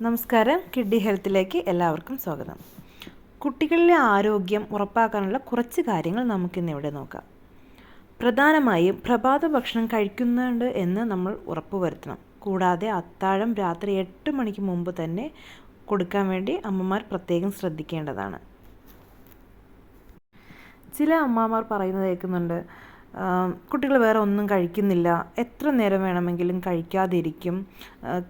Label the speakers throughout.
Speaker 1: നമസ്കാരം. കിഡ്ഡി ഹെൽത്തിലേക്ക് എല്ലാവർക്കും സ്വാഗതം. കുട്ടികളിലെ ആരോഗ്യം ഉറപ്പാക്കാനുള്ള കുറച്ച് കാര്യങ്ങൾ നമുക്കിന്നിവിടെ നോക്കാം. പ്രധാനമായും പ്രഭാത ഭക്ഷണം കഴിക്കുന്നുണ്ട് എന്ന് നമ്മൾ ഉറപ്പുവരുത്തണം. കൂടാതെ അത്താഴം രാത്രി 8 മണിക്ക് മുമ്പ് തന്നെ കൊടുക്കാൻ വേണ്ടി അമ്മമാർ പ്രത്യേകം ശ്രദ്ധിക്കേണ്ടതാണ്. ചില അമ്മമാർ പറയുന്നത് കേൾക്കുന്നുണ്ട്, കുട്ടികൾ വേറെ ഒന്നും കഴിക്കുന്നില്ല, എത്ര നേരം വേണമെങ്കിലും കഴിക്കാതിരിക്കും,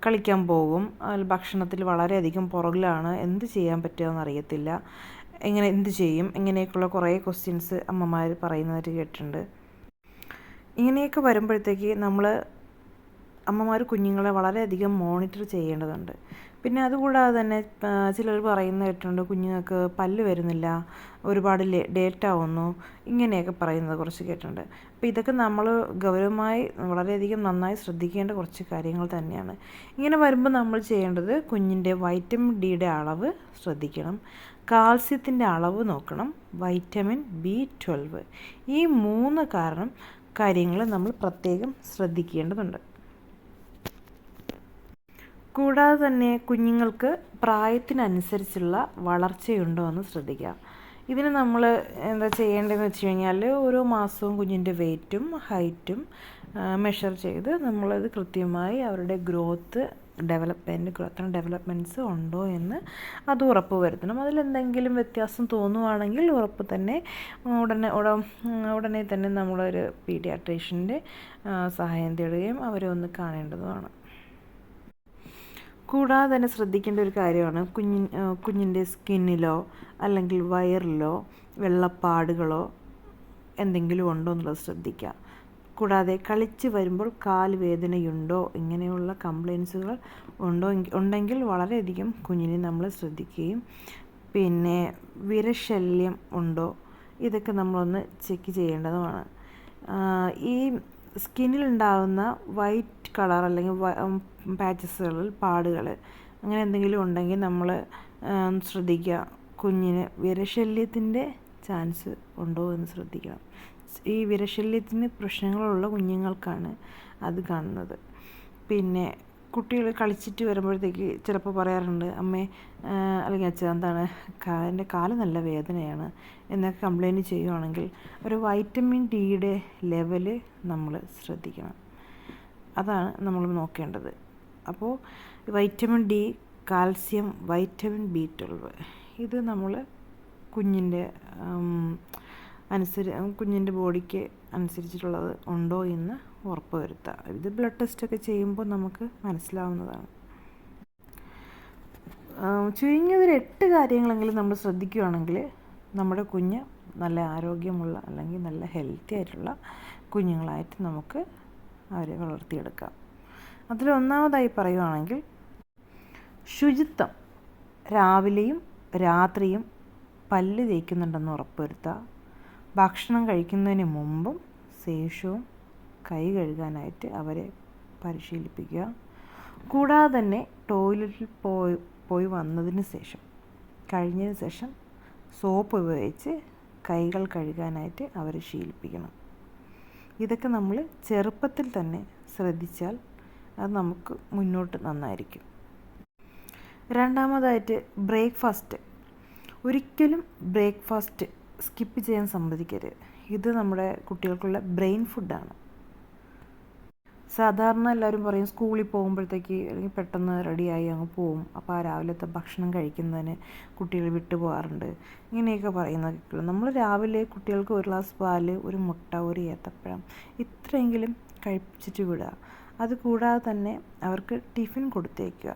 Speaker 1: കളിക്കാൻ പോകും, ഭക്ഷണത്തിൽ വളരെയധികം പുറകിലാണ്, എന്ത് ചെയ്യാൻ പറ്റുമെന്ന് അറിയത്തില്ല, എന്ത് ചെയ്യും, ഇങ്ങനെയൊക്കെയുള്ള കുറേ ക്വസ്റ്റ്യൻസ് അമ്മമാർ പറയുന്നതായിട്ട് കേട്ടിട്ടുണ്ട്. ഇങ്ങനെയൊക്കെ വരുമ്പോഴത്തേക്ക് അമ്മമാർ കുഞ്ഞുങ്ങളെ വളരെയധികം മോണിറ്റർ ചെയ്യേണ്ടതുണ്ട്. പിന്നെ അതുകൂടാതെ തന്നെ ചിലർ പറയുന്നത് കേട്ടിട്ടുണ്ട്, കുഞ്ഞുങ്ങൾക്ക് പല്ല് വരുന്നില്ല, ഒരുപാട് ലേറ്റ് ആവുന്നു, ഇങ്ങനെയൊക്കെ പറയുന്നത് കുറച്ച് കേട്ടിട്ടുണ്ട്. അപ്പോൾ ഇതൊക്കെ നമ്മൾ ഗൗരവമായി വളരെയധികം നന്നായി ശ്രദ്ധിക്കേണ്ട കുറച്ച് കാര്യങ്ങൾ തന്നെയാണ്. ഇങ്ങനെ വരുമ്പോൾ നമ്മൾ ചെയ്യേണ്ടത് കുഞ്ഞിൻ്റെ വൈറ്റമിൻ ഡിയുടെ അളവ് ശ്രദ്ധിക്കണം, കാൽസ്യത്തിൻ്റെ അളവ് നോക്കണം, വൈറ്റമിൻ B12 ഈ 3 കാര്യങ്ങൾ നമ്മൾ പ്രത്യേകം ശ്രദ്ധിക്കേണ്ടതുണ്ട്. കൂടാതെ തന്നെ കുഞ്ഞുങ്ങൾക്ക് പ്രായത്തിനനുസരിച്ചുള്ള വളർച്ചയുണ്ടോ എന്ന് ശ്രദ്ധിക്കുക. ഇതിന് നമ്മൾ എന്താ ചെയ്യേണ്ടതെന്ന് വെച്ച് കഴിഞ്ഞാൽ ഓരോ മാസവും കുഞ്ഞിൻ്റെ വെയ്റ്റും ഹൈറ്റും മെഷർ ചെയ്ത് നമ്മളത് കൃത്യമായി അവരുടെ ഡെവലപ്മെൻറ്റ്സ് ഉണ്ടോ എന്ന് അത് ഉറപ്പ് വരുത്തണം. അതിലെന്തെങ്കിലും വ്യത്യാസം തോന്നുവാണെങ്കിൽ ഉടനെ തന്നെ നമ്മളൊരു പീഡിയാട്രീഷ്യൻ്റെ സഹായം തേടുകയും അവരെ ഒന്ന് കാണേണ്ടതുമാണ്. കൂടാതെ തന്നെ ശ്രദ്ധിക്കേണ്ട ഒരു കാര്യമാണ് കുഞ്ഞിൻ്റെ സ്കിന്നിലോ അല്ലെങ്കിൽ വയറിലോ വെള്ളപ്പാടുകളോ എന്തെങ്കിലും ഉണ്ടോ എന്നുള്ളത് ശ്രദ്ധിക്കുക. കൂടാതെ കളിച്ച് വരുമ്പോൾ കാല് വേദനയുണ്ടോ, ഇങ്ങനെയുള്ള കംപ്ലയിൻസുകൾ ഉണ്ടെങ്കിൽ വളരെയധികം കുഞ്ഞിനെ നമ്മൾ ശ്രദ്ധിക്കുകയും, പിന്നെ വിരശല്യം ഉണ്ടോ, ഇതൊക്കെ നമ്മളൊന്ന് ചെക്ക് ചെയ്യേണ്ടതുമാണ്. ഈ സ്കിന്നിലുണ്ടാകുന്ന വൈറ്റ് കളർ അല്ലെങ്കിൽ പാച്ചസുകളിൽ പാടുകൾ അങ്ങനെ എന്തെങ്കിലും ഉണ്ടെങ്കിൽ നമ്മൾ ശ്രദ്ധിക്കുക. കുഞ്ഞിന് വിരശല്യത്തിൻ്റെ ചാൻസ് ഉണ്ടോ എന്ന് ശ്രദ്ധിക്കണം. ഈ വിരശല്യത്തിന് പ്രശ്നങ്ങളുള്ള കുഞ്ഞുങ്ങൾക്കാണ് അത് കാണുന്നത്. പിന്നെ കുട്ടികൾ കളിച്ചിട്ട് വരുമ്പോഴത്തേക്ക് ചിലപ്പോൾ പറയാറുണ്ട്, അമ്മേ അല്ലെങ്കിൽ അച്ഛൻ എന്താണ് എൻ്റെ കാല് നല്ല വേദനയാണ് എന്നൊക്കെ കംപ്ലയിൻറ്റ് ചെയ്യുവാണെങ്കിൽ ഒരു വൈറ്റമിൻ ഡിയുടെ ലെവല് നമ്മൾ ശ്രദ്ധിക്കണം. അതാണ് നമ്മൾ നോക്കേണ്ടത്. അപ്പോൾ vitamin D, calcium, vitamin B12 ഇത് നമ്മൾ കുഞ്ഞിൻ്റെ ബോഡിക്ക് അനുസരിച്ചിട്ടുള്ളത് ഉണ്ടോ എന്ന് ഉറപ്പ് വരുത്തുക. ഇത് ബ്ലഡ് ടെസ്റ്റൊക്കെ ചെയ്യുമ്പോൾ നമുക്ക് മനസ്സിലാവുന്നതാണ്. ചുരുങ്ങിയതൊരു 8 കാര്യങ്ങളെങ്കിലും നമ്മൾ ശ്രദ്ധിക്കുകയാണെങ്കിൽ നമ്മുടെ കുഞ്ഞ് നല്ല ആരോഗ്യമുള്ള അല്ലെങ്കിൽ നല്ല ഹെൽത്തി ആയിട്ടുള്ള കുഞ്ഞുങ്ങളായിട്ട് നമുക്ക് അവരെ വളർത്തിയെടുക്കാം. അതിലൊന്നാമതായി പറയുകയാണെങ്കിൽ ശുചിത്വം. രാവിലെയും രാത്രിയും പല്ല് തേക്കുന്നുണ്ടെന്ന് ഉറപ്പുവരുത്തുക. ഭക്ഷണം കഴിക്കുന്നതിന് മുമ്പും ശേഷവും കൈ കഴുകാനായിട്ട് അവരെ പരിശീലിപ്പിക്കുക. കൂടാതെ തന്നെ ടോയ്ലറ്റിൽ പോയി കഴിഞ്ഞതിന് ശേഷം സോപ്പ് ഉപയോഗിച്ച് കൈകൾ കഴുകാനായിട്ട് അവരെ ശീലിപ്പിക്കണം. ഇതൊക്കെ നമ്മൾ ചെറുപ്പത്തിൽ തന്നെ ശ്രദ്ധിച്ചാൽ അത് നമുക്ക് മുന്നോട്ട് നന്നായിരിക്കും. രണ്ടാമതായിട്ട് ബ്രേക്ക്ഫാസ്റ്റ്. ഒരിക്കലും ബ്രേക്ക്ഫാസ്റ്റ് സ്കിപ്പ് ചെയ്യാൻ സമ്മതിക്കരുത്. ഇത് നമ്മുടെ കുട്ടികൾക്കുള്ള ബ്രെയിൻ ഫുഡാണ്. സാധാരണ എല്ലാവരും പറയും സ്കൂളിൽ പോകുമ്പോഴത്തേക്ക് അല്ലെങ്കിൽ പെട്ടെന്ന് റെഡിയായി അങ്ങ് പോവും, അപ്പോൾ ആ രാവിലത്തെ ഭക്ഷണം കഴിക്കുന്നതിന് കുട്ടികൾ വിട്ടുപോകാറുണ്ട്, ഇങ്ങനെയൊക്കെ പറയുന്നതൊക്കെ. നമ്മൾ രാവിലെ കുട്ടികൾക്ക് 1 ഗ്ലാസ് പാല്, ഒരു മുട്ട, ഒരു ഏത്തപ്പഴം ഇത്രയെങ്കിലും കഴിപ്പിച്ചിട്ട് വിടുക. അത് കൂടാതെ തന്നെ അവർക്ക് ടിഫിൻ കൊടുത്തേക്കുക.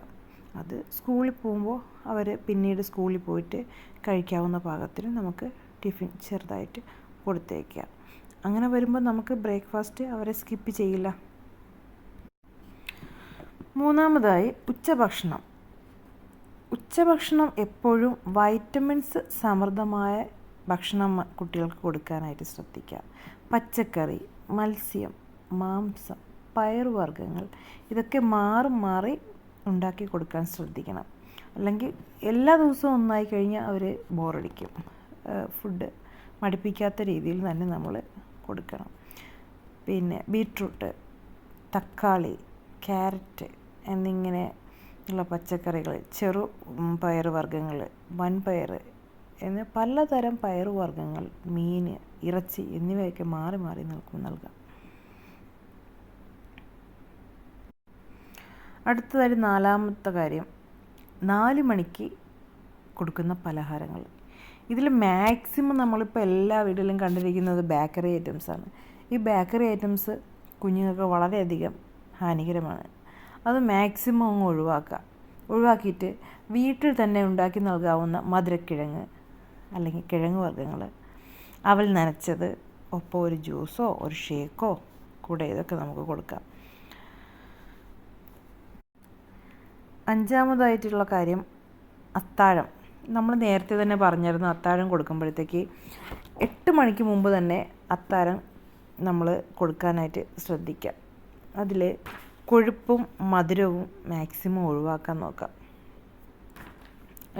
Speaker 1: അത് സ്കൂളിൽ പോകുമ്പോൾ അവർ പിന്നീട് സ്കൂളിൽ പോയിട്ട് കഴിക്കാവുന്ന പാകത്തിന് നമുക്ക് ടിഫിൻ ചെറുതായിട്ട് കൊടുത്തേക്കുക. അങ്ങനെ വരുമ്പോൾ നമുക്ക് ബ്രേക്ക്ഫാസ്റ്റ് അവരെ സ്കിപ്പ് ചെയ്യില്ല. മൂന്നാമതായി ഉച്ചഭക്ഷണം എപ്പോഴും വൈറ്റമിൻസ് സമൃദ്ധമായ ഭക്ഷണം കുട്ടികൾക്ക് കൊടുക്കാനായിട്ട് ശ്രദ്ധിക്കുക. പച്ചക്കറി, മത്സ്യം, മാംസം, പയറുവർഗ്ഗങ്ങൾ ഇതൊക്കെ മാറി ഉണ്ടാക്കി കൊടുക്കാൻ ശ്രദ്ധിക്കണം. അല്ലെങ്കിൽ എല്ലാ ദിവസവും ഒന്നായി കഴിഞ്ഞാൽ അവർ ബോറടിക്കും. ഫുഡ് മടുപ്പിക്കാത്ത രീതിയിൽ തന്നെ നമ്മൾ കൊടുക്കണം. പിന്നെ ബീറ്റ്റൂട്ട്, തക്കാളി, ക്യാരറ്റ് എന്നിങ്ങനെ ഉള്ള പച്ചക്കറികൾ, പയറുവർഗ്ഗങ്ങൾ, വൻപയർ എന്നീ പലതരം പയറുവർഗ്ഗങ്ങൾ, മീൻ, ഇറച്ചി എന്നിവയൊക്കെ മാറി മാറി നൽകാം. അടുത്തതായി 4ാമത്തെ കാര്യം, 4 മണിക്ക് കൊടുക്കുന്ന പലഹാരങ്ങൾ. ഇതിൽ മാക്സിമം നമ്മളിപ്പോൾ എല്ലാ വീട്ടിലും കണ്ടിരിക്കുന്നത് ബേക്കറി ഐറ്റംസാണ്. ഈ ബേക്കറി ഐറ്റംസ് കുഞ്ഞുങ്ങൾക്ക് വളരെയധികം ഹാനികരമാണ്. അത് മാക്സിമം അങ്ങ് ഒഴിവാക്കിയിട്ട് വീട്ടിൽ തന്നെ ഉണ്ടാക്കി നൽകാവുന്ന മധുരക്കിഴങ്ങ് അല്ലെങ്കിൽ കിഴങ്ങ് വർഗ്ഗങ്ങൾ, അവൽ നനച്ചത്, ഒപ്പം ഒരു ജ്യൂസോ ഒരു ഷേക്കോ കൂടെ ഇതൊക്കെ നമുക്ക് കൊടുക്കാം. 5ാമതായിട്ടുള്ള കാര്യം, അത്താഴം. നമ്മൾ നേരത്തെ തന്നെ പറഞ്ഞിരുന്നു, അത്താഴം കൊടുക്കുമ്പോഴത്തേക്ക് 8 മണിക്ക് മുമ്പ് തന്നെ അത്താഴം നമ്മൾ കൊടുക്കാനായിട്ട് ശ്രദ്ധിക്കാം. അതിൽ കൊഴുപ്പും മധുരവും മാക്സിമം ഒഴിവാക്കാൻ നോക്കാം.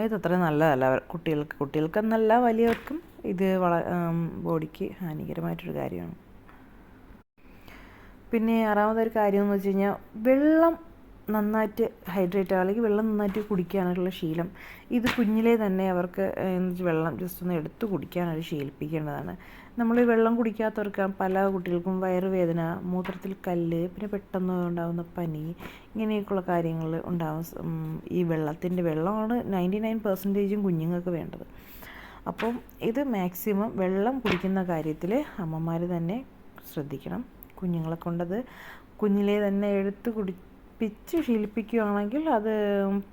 Speaker 1: ഇതത്ര നല്ലതല്ല കുട്ടികൾക്കെന്നല്ല വലിയവർക്കും ഇത് ബോഡിക്ക് ഹാനികരമായിട്ടൊരു കാര്യമാണ്. പിന്നെ 6ാമതൊരു കാര്യം എന്ന് വെച്ച് കഴിഞ്ഞാൽ, വെള്ളം നന്നായിട്ട് ഹൈഡ്രേറ്റ് അല്ലെങ്കിൽ വെള്ളം നന്നായിട്ട് കുടിക്കാനുള്ള ശീലം. ഇത് കുഞ്ഞിലേ തന്നെ അവർക്ക് വെള്ളം ജസ്റ്റ് ഒന്ന് എടുത്ത് കുടിക്കാനായിട്ട് ശീലിപ്പിക്കേണ്ടതാണ്. നമ്മൾ വെള്ളം കുടിക്കാത്തവർക്ക് പല കുട്ടികൾക്കും വയറുവേദന, മൂത്രത്തിൽ കല്ല്, പിന്നെ പെട്ടെന്ന് ഉണ്ടാകുന്ന പനി, ഇങ്ങനെയൊക്കെയുള്ള കാര്യങ്ങൾ ഉണ്ടാകും. ഈ വെള്ളമാണ് 99% കുഞ്ഞുങ്ങൾക്ക് വേണ്ടത്. അപ്പം ഇത് മാക്സിമം വെള്ളം കുടിക്കുന്ന കാര്യത്തിൽ അമ്മമാർ തന്നെ ശ്രദ്ധിക്കണം. കുഞ്ഞുങ്ങളെ കൊണ്ടത് കുഞ്ഞിലേ തന്നെ എടുത്ത് കുടിപ്പിച്ച് ശീലിപ്പിക്കുകയാണെങ്കിൽ അത്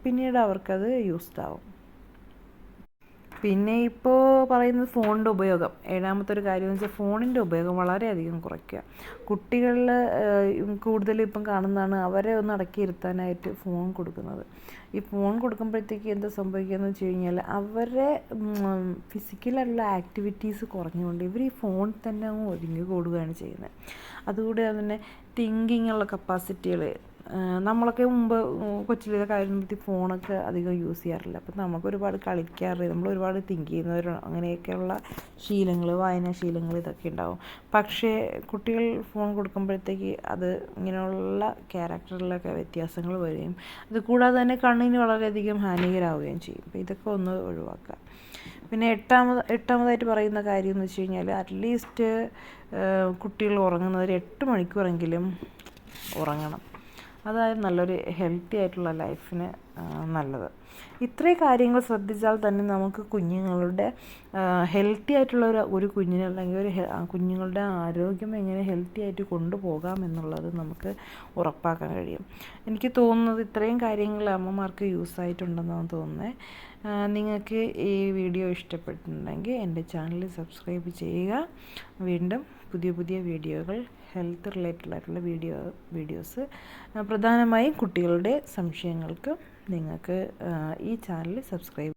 Speaker 1: പിന്നീട് അവർക്കത് യൂസ്ഡ് ആവും. പിന്നെ ഇപ്പോൾ പറയുന്നത് ഫോണിൻ്റെ ഉപയോഗം. 7ാമത്തെ ഒരു കാര്യം എന്ന് വെച്ചാൽ ഫോണിൻ്റെ ഉപയോഗം വളരെയധികം കുറയ്ക്കുക. കുട്ടികളിൽ കൂടുതൽ ഇപ്പം കാണുന്നതാണ് അവരെ ഒന്ന് അടക്കിയിരുത്താനായിട്ട് ഫോൺ കൊടുക്കുന്നത്. ഈ ഫോൺ കൊടുക്കുമ്പോഴത്തേക്ക് എന്താ സംഭവിക്കുകയെന്ന് വെച്ച് കഴിഞ്ഞാൽ, അവരെ ഫിസിക്കലായിട്ടുള്ള ആക്ടിവിറ്റീസ് കുറഞ്ഞുകൊണ്ട് ഇവർ ഈ ഫോണിൽ തന്നെ അങ്ങ് ഒതുങ്ങി കൂടുകയാണ് ചെയ്യുന്നത്. അതുകൂടെ തന്നെ തിങ്കിങ്ങുള്ള കപ്പാസിറ്റികൾ, നമ്മളൊക്കെ മുമ്പ് കൊച്ചിലൊക്കെ ആയിരുന്നപ്പോഴത്തേക്ക് ഫോണൊക്കെ അധികം യൂസ് ചെയ്യാറില്ല. അപ്പം നമുക്ക് ഒരുപാട് കളിക്കാറ്, നമ്മൾ ഒരുപാട് തിങ്ക് ചെയ്യുന്നവർ, അങ്ങനെയൊക്കെയുള്ള ശീലങ്ങൾ, വായനാശീലങ്ങൾ ഇതൊക്കെ ഉണ്ടാവും. പക്ഷേ കുട്ടികൾ ഫോൺ കൊടുക്കുമ്പോഴത്തേക്ക് അത് ഇങ്ങനെയുള്ള ക്യാരക്ടറിലൊക്കെ വ്യത്യാസങ്ങൾ വരികയും അത് കൂടാതെ തന്നെ കണ്ണിന് വളരെയധികം ഹാനികരമാവുകയും ചെയ്യും. അപ്പോൾ ഇതൊക്കെ ഒന്ന് ഒഴിവാക്കുക. പിന്നെ 8ാമതായിട്ട് പറയുന്ന കാര്യം എന്ന് വെച്ച് കഴിഞ്ഞാൽ, അറ്റ്ലീസ്റ്റ് കുട്ടികൾ ഉറങ്ങുന്നവർ 8 മണിക്കൂറെങ്കിലും ഉറങ്ങണം. അതായത് നല്ലൊരു ഹെൽത്തി ആയിട്ടുള്ള ലൈഫിന് നല്ലത്. ഇത്രയും കാര്യങ്ങൾ ശ്രദ്ധിച്ചാൽ തന്നെ നമുക്ക് കുഞ്ഞുങ്ങളുടെ ഹെൽത്തി ആയിട്ടുള്ള ഒരു കുഞ്ഞിനെ, അല്ലെങ്കിൽ കുഞ്ഞുങ്ങളുടെ ആരോഗ്യം എങ്ങനെ ഹെൽത്തി ആയിട്ട് കൊണ്ടുപോകാം എന്നുള്ളത് നമുക്ക് ഉറപ്പാക്കാൻ കഴിയും. എനിക്ക് തോന്നുന്നത് ഇത്രയും കാര്യങ്ങൾ അമ്മമാർക്ക് യൂസ് ആയിട്ടുണ്ടെന്നാണ് തോന്നുന്നത്. നിങ്ങൾക്ക് ഈ വീഡിയോ ഇഷ്ടപ്പെട്ടിട്ടുണ്ടെങ്കിൽ എൻ്റെ ചാനൽ സബ്സ്ക്രൈബ് ചെയ്യുക. വീണ്ടും പുതിയ പുതിയ വീഡിയോകൾ, ഹെൽത്ത് റിലേറ്റഡ് ആയിട്ടുള്ള വീഡിയോസ് പ്രധാനമായും കുട്ടികളുടെ സംശയങ്ങൾക്ക് നിങ്ങൾക്ക് ഈ ചാനൽ സബ്സ്ക്രൈബ്